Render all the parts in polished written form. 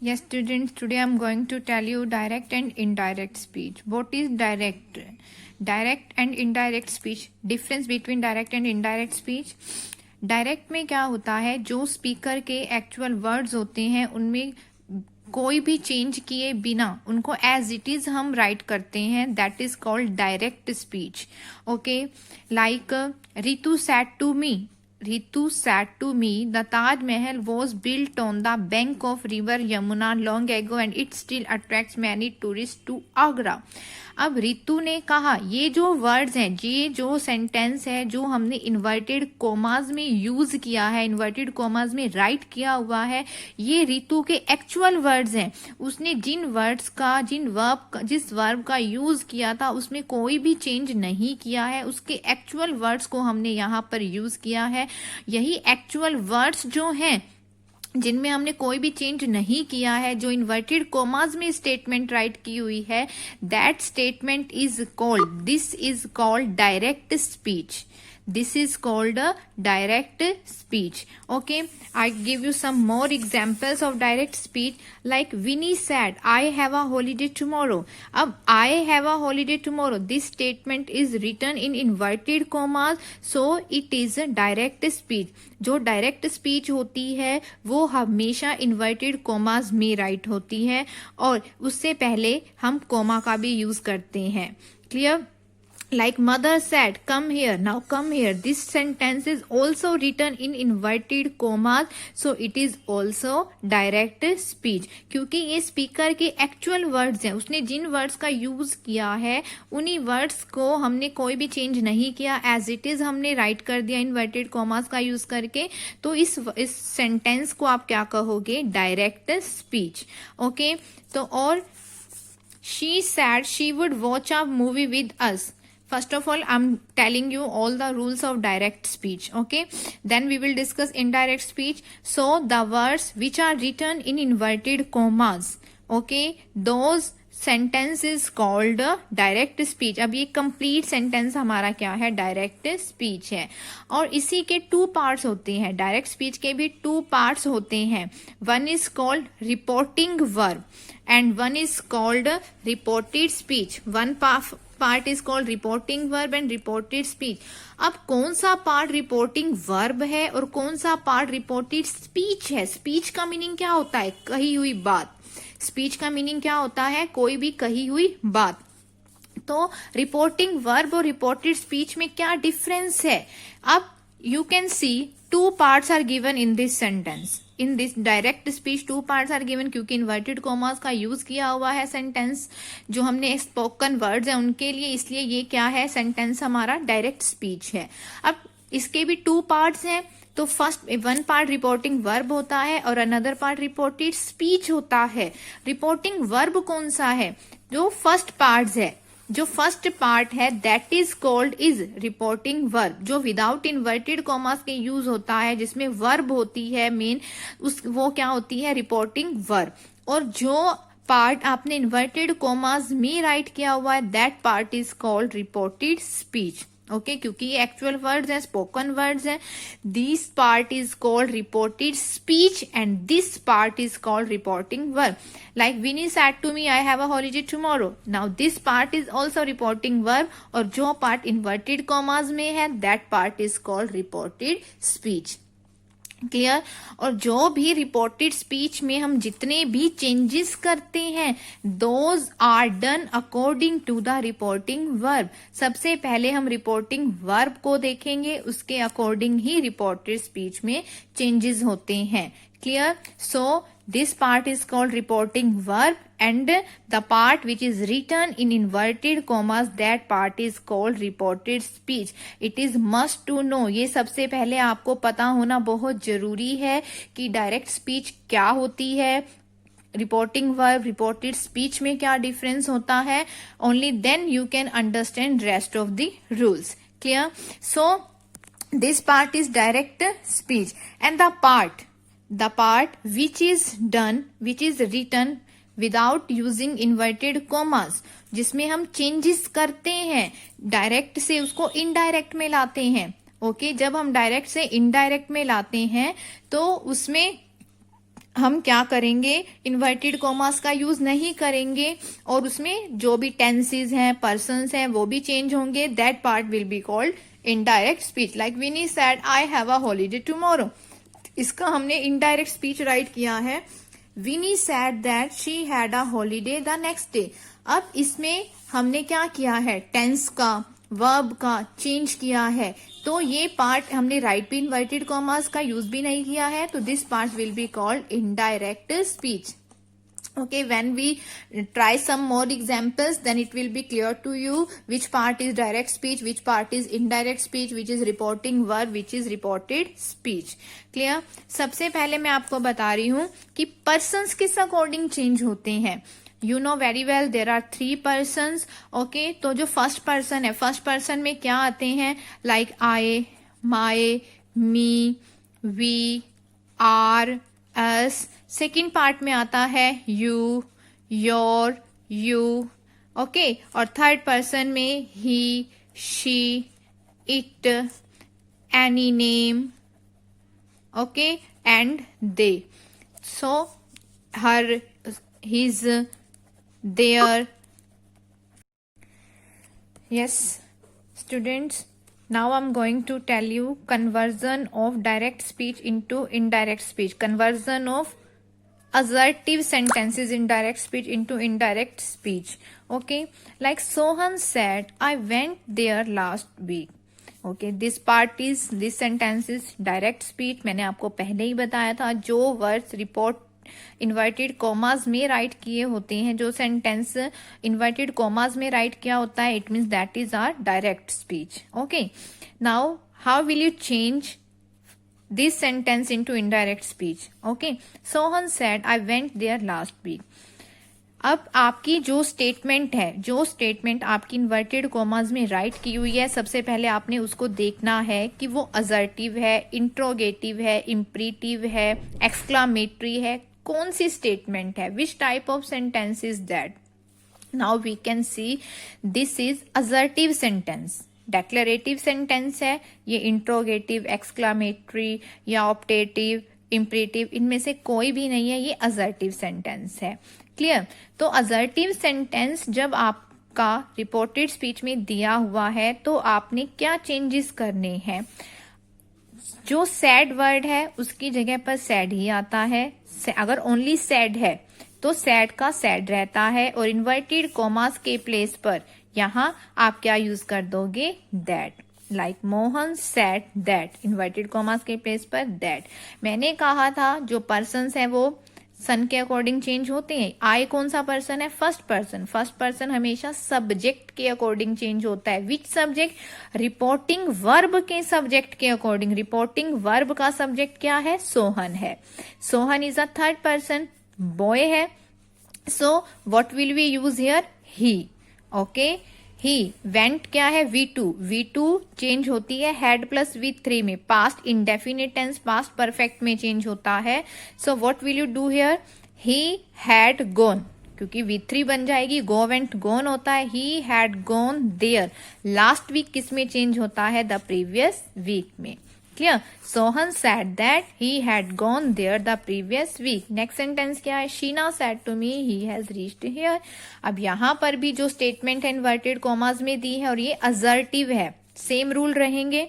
Yes, students, today I'm going to tell you direct and indirect speech. What is direct? Direct and indirect speech. Difference between direct and indirect speech. Direct में क्या होता है, जो speaker के actual words होते हैं उनमें कोई भी चेंज किए बिना उनको एज इट इज हम राइट करते हैं, that is called direct speech. Okay, like Ritu said to me. Ritu said to me, the Taj Mahal was built on the bank of river Yamuna long ago and it still attracts many tourists to Agra. अब रितु ने कहा, ये जो words हैं, ये जो sentence है जो हमने इन्वर्टेड कोमाज में यूज किया है, इन्वर्टेड कोमाज में राइट किया हुआ है, ये रितु के एक्चुअल वर्ड्स हैं. उसने जिन वर्ड्स का, जिस वर्ब का यूज किया था उसमें कोई भी चेंज नहीं किया है, उसके एक्चुअल वर्ड्स को हमने यहाँ पर यूज किया है. यही एक्चुअल वर्ड्स जो हैं जिनमें हमने कोई भी चेंज नहीं किया है, जो इन्वर्टेड कोमाज में स्टेटमेंट राइट की हुई है, that statement is called, this is called direct speech. This is called a direct speech. Okay, I give you some more examples of direct speech. Like Winnie said, I have a holiday tomorrow. अब I have a holiday tomorrow, this statement is written in inverted commas, so it is a direct speech. जो direct speech होती है वो हमेशा inverted commas में right होती है और उससे पहले हम कोमा का भी यूज करते हैं. Clear? Like mother said, come here, now come here. This sentence is also written in inverted commas, so it is also direct speech. क्योंकि ये स्पीकर के एक्चुअल वर्ड्स हैं, उसने जिन वर्ड्स का यूज किया है उन्हीं वर्ड्स को हमने कोई भी चेंज नहीं किया, एज इट इज हमने राइट कर दिया इन्वर्टेड कॉमास का यूज करके. तो इस सेंटेंस को आप क्या कहोगे? Direct speech. ओके, तो और she said she would watch a movie with us. First of all, I'm telling you all the rules of direct speech. Okay, then we will discuss indirect speech. So the words which are written in inverted commas, okay, those sentence is called direct speech. अब ये complete sentence हमारा क्या है? Direct speech है. और इसी के two parts होते हैं, डायरेक्ट स्पीच के भी टू पार्ट्स होते हैं. One is called reporting verb and one is called reported speech. One part is called reporting verb and reported speech. अब कौन सा पार्ट रिपोर्टिंग वर्ब है और कौन सा पार्ट रिपोर्टेड स्पीच है? स्पीच का मीनिंग क्या होता है? कही हुई बात. स्पीच का मीनिंग क्या होता है? कोई भी कही हुई बात. तो रिपोर्टिंग वर्ब और रिपोर्टेड स्पीच में क्या डिफरेंस है? अब you can see two parts are given in this sentence. In this direct speech two parts are given, क्योंकि इन्वर्टेड कॉमास का यूज किया हुआ है सेंटेंस जो हमने स्पोकन वर्ड्स हैं उनके लिए, इसलिए ये क्या है? सेंटेंस हमारा डायरेक्ट स्पीच है. अब इसके भी टू पार्ट्स हैं. तो first one part reporting verb होता है और अनदर पार्ट रिपोर्टेड स्पीच होता है. रिपोर्टिंग वर्ब कौन सा है? जो फर्स्ट पार्ट है, जो फर्स्ट पार्ट है that is called is reporting verb, जो विदाउट इन्वर्टेड कॉमास के यूज होता है, जिसमें वर्ब होती है मेन, वो क्या होती है? Reporting verb. और जो पार्ट आपने इन्वर्टेड कॉमास में राइट किया हुआ है that part is called reported speech. Okay, क्योंकि ये एक्चुअल वर्ड्स हैं, स्पोकन वर्ड्स हैं. This part is called reported speech and this part is called reporting verb. Like Vini said to me, I have a holiday tomorrow. Now this part is also reporting verb और जो part inverted commas में है that part is called reported speech. Clear? और जो भी reported speech में हम जितने भी चेंजेस करते हैं those are done according to the reporting verb. सबसे पहले हम रिपोर्टिंग वर्ब को देखेंगे, उसके अकॉर्डिंग ही रिपोर्टेड स्पीच में चेंजेस होते हैं. Clear? So this part is called reporting verb and the part which is written in inverted commas that part is called reported speech. It is must to know, ये सबसे पहले आपको पता होना बहुत जरूरी है कि डायरेक्ट स्पीच क्या होती है, रिपोर्टिंग वर्ब रिपोर्टेड स्पीच में क्या डिफरेंस होता है. Only then you can understand rest of the rules. Clear? So this part is direct speech and the part which is written without using inverted commas, जिसमें हम changes करते हैं, direct से उसको इनडायरेक्ट में लाते हैं. ओके, जब हम डायरेक्ट से इनडायरेक्ट में लाते हैं तो उसमें हम क्या करेंगे, इन्वर्टेड कॉमास का यूज नहीं करेंगे और उसमें जो भी टेंसेस हैं, पर्सन्स हैं, वो भी चेंज होंगे. That part will be called indirect speech. Like Vini said I have a holiday tomorrow. इसका हमने इनडायरेक्ट स्पीच राइट किया है. Vini said that she had a holiday the next day. अब इसमें हमने क्या किया है, टेंस का, वर्ब का चेंज किया है. तो ये पार्ट हमने राइट भी इन्वर्टेड कॉमास का यूज भी नहीं किया है. तो this part will be called indirect speech. Okay, when we try some more examples, then it will be clear to you which part is direct speech, which part is indirect speech, which is reporting verb, which is reported speech. Clear? सबसे पहले मैं आपको बता रही हूँ कि persons किस according change होते हैं. You know very well there are 3 persons. Okay, तो जो first person है, first person में क्या आते हैं, like I, my, me, we, are, us. Second part में आता है यू, योर, यू. ओके, और थर्ड पर्सन में he, she, it, any name. Okay, and they. So her, his, their. Yes students, now I'm going to tell you conversion of direct speech into indirect speech, conversion of assertive sentences in direct speech into indirect speech. Okay, like Sohan said I went there last week. Okay, this part is, this sentence is direct speech. मैंने आपको पहले ही बताया था, जो words report inverted commas में write किए होते हैं, जो सेंटेंस इन्वर्टेड कॉमास में राइट किया होता है, it means that is our direct speech. Okay, now how will you change this sentence into indirect speech. Okay, Sohan said I went there last week. अब आपकी जो स्टेटमेंट है, जो statement आपकी इन्वर्टेड कॉमास में राइट की हुई है, सबसे पहले आपने उसको देखना है कि वो असर्टिव है, इंट्रोगेटिव है, इम्परेटिव है, एक्सक्लामेटरी है, कौन सी स्टेटमेंट है, which type of sentence is that. Now we can see this is assertive sentence. Declarative sentence है ये, इंट्रोगेटिव, एक्सक्लामेटरी या ऑप्टेटिव, इम्परेटिव, इनमें से कोई भी नहीं है, ये असर्टिव सेंटेंस है. क्लियर? तो असर्टिव सेंटेंस जब आपका रिपोर्टेड स्पीच में दिया हुआ है तो आपने क्या चेंजेस करने हैं. जो सैड वर्ड है उसकी जगह पर सैड ही आता है. अगर ओनली सैड है तो सैड का सैड रहता है, और इन्वर्टेड कॉमास के प्लेस पर यहां आप क्या यूज कर दोगे, that. Like Mohan sad that, inverted commas के प्लेस पर दैट. मैंने कहा था जो पर्सन्स है वो सन के अकॉर्डिंग चेंज होते हैं. आई कौन सा पर्सन है, फर्स्ट पर्सन. फर्स्ट पर्सन हमेशा सब्जेक्ट के अकॉर्डिंग चेंज होता है. विच सब्जेक्ट, रिपोर्टिंग वर्ब के सब्जेक्ट के अकॉर्डिंग. रिपोर्टिंग वर्ब का सब्जेक्ट क्या है, सोहन है. Sohan is a third person, boy है. So what will we use here, he. Okay, he. Went क्या है, V2. V2 चेंज होती है हैड प्लस V3 में. Past indefinite tense past perfect में चेंज होता है. So what will you do here, he had gone, क्योंकि V3 बन जाएगी, गो वेंट गॉन होता है. He had gone there. Last week किस में चेंज होता है, द प्रीवियस वीक में. Clear? Sohan said that he had gone there the previous week. Next sentence क्या है, Sheena said to me he has reached here. अब यहां पर भी जो स्टेटमेंट है इन्वर्टेड कॉमास में दी है और ये असर्टिव है. सेम रूल रहेंगे.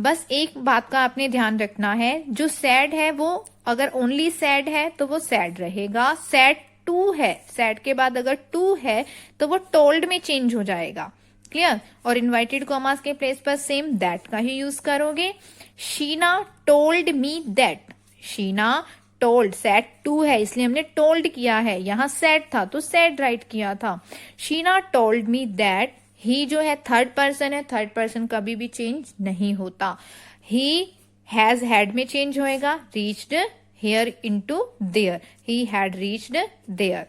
बस एक बात का आपने ध्यान रखना है, जो सैड है वो अगर ओनली सैड है तो वो सैड रहेगा. सैड टू है, सैड के बाद अगर टू है तो वो टोल्ड में चेंज हो जाएगा. क्लियर? और इन्वर्टेड कॉमास के प्लेस पर सेम दैट का ही यूज करोगे. Sheena told me that. Sheena told, said to है इसलिए हमने टोल्ड किया है. यहां सैड था तो सैड राइट किया था. Sheena told me that. He जो है थर्ड पर्सन है, थर्ड पर्सन कभी भी चेंज नहीं होता. ही हैज हैड में चेंज होएगा, reached here into there. He had reached there.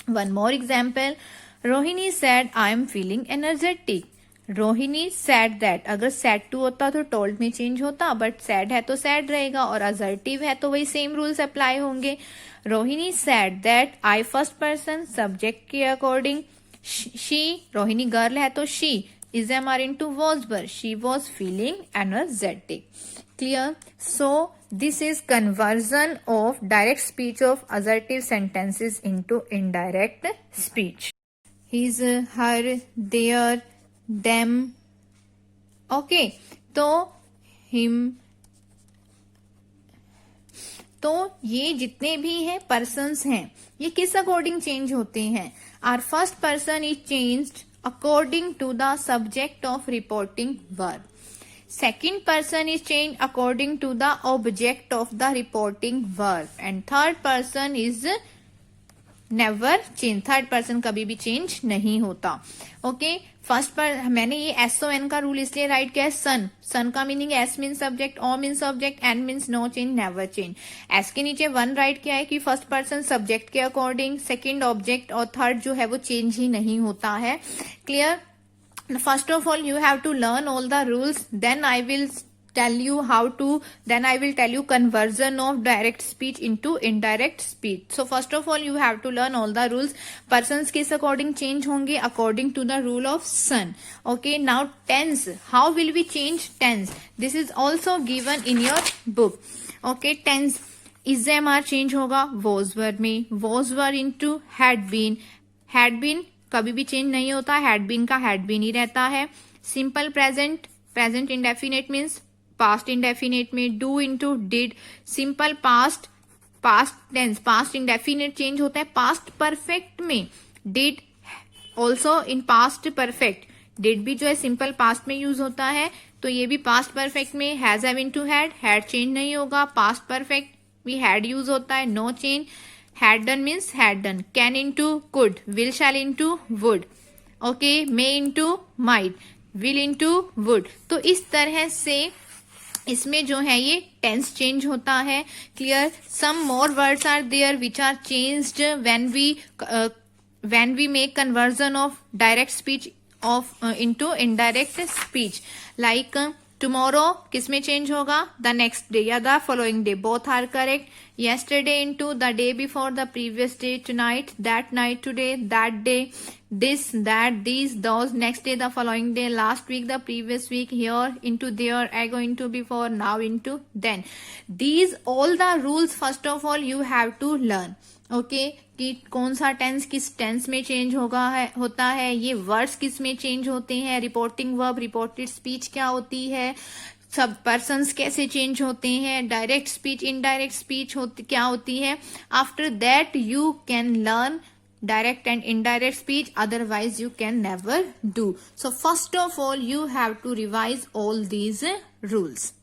One more example, Rohini said I am feeling energetic. Rohini said that. अगर सैड टू होता तो टोल्ड में चेंज होता, बट सैड है तो सैड रहेगा, और असर्टिव है तो वही सेम रूल्स अप्लाई होंगे. Rohini said that I first person subject के अकॉर्डिंग. शी, रोहिणी गर्ल है तो she, is am are into was were, she was feeling energetic. Clear? So this is conversion of direct speech of assertive sentences into indirect speech. His, her, their, them. Okay, तो him, तो ये जितने भी हैं persons हैं, ये किस according change होते हैं? Our first person is changed according to the subject of reporting verb. Second person is changed according to the object of the reporting verb. And third person is never change. Third person कभी भी change नहीं होता. Okay, first पर मैंने ये SON का rule इसलिए right किया है. सन, सन का meaning S means subject, O means subject, N means no change, never change. S के नीचे वन राइट किया है कि फर्स्ट पर्सन सब्जेक्ट के अकॉर्डिंग, सेकेंड ऑब्जेक्ट और थर्ड जो है वो चेंज ही नहीं होता है. Clear? First of all, you have to learn all the rules. Then I will tell you conversion of direct speech into indirect speech. So first of all, you have to learn all the rules. Persons किस according change होंगे? According to the rule of son. Okay, now tense. How will we change tense? This is also given in your book. Okay, tense. is MR change होगा was were में. was were into had been. had been कभी भी change नहीं होता. Had been का had been ही रहता है. Simple present, present indefinite means past indefinite में. Do into did. Simple past, past tense, past indefinite change होता है पास्ट परफेक्ट में. Did also in past perfect. Did भी जो है सिंपल पास्ट में यूज होता है, तो ये भी पास्ट परफेक्ट में. Has have into had, had change नहीं होगा. पास्ट परफेक्ट भी हैड यूज होता है, no change. had done means had done. can into could. will shall into would. okay, may into might. will into would. तो इस तरह से इसमें जो है ये टेंस चेंज होता है. Clear? Some more words are there which are changed when we make conversion of direct speech of into indirect speech. like tomorrow किस में चेंज होगा? the next day या the following day. both are correct. yesterday into the day before, the previous day, tonight, that night, today, that day, this, that, these, those, next day, the following day, last week, the previous week, here into there, ago into before, now into then. These all the rules first of all you have to learn. Okay, कि कौन सा tense किस tense में change होता है, ये words किस में चेंज होते हैं, रिपोर्टिंग वर्ब, रिपोर्टेड स्पीच क्या होती है, सब पर्सन्स कैसे चेंज होते हैं, डायरेक्ट स्पीच, इनडायरेक्ट स्पीच क्या होती है. After that you can learn direct and indirect speech, otherwise you can never do. So first of all you have to revise all these rules.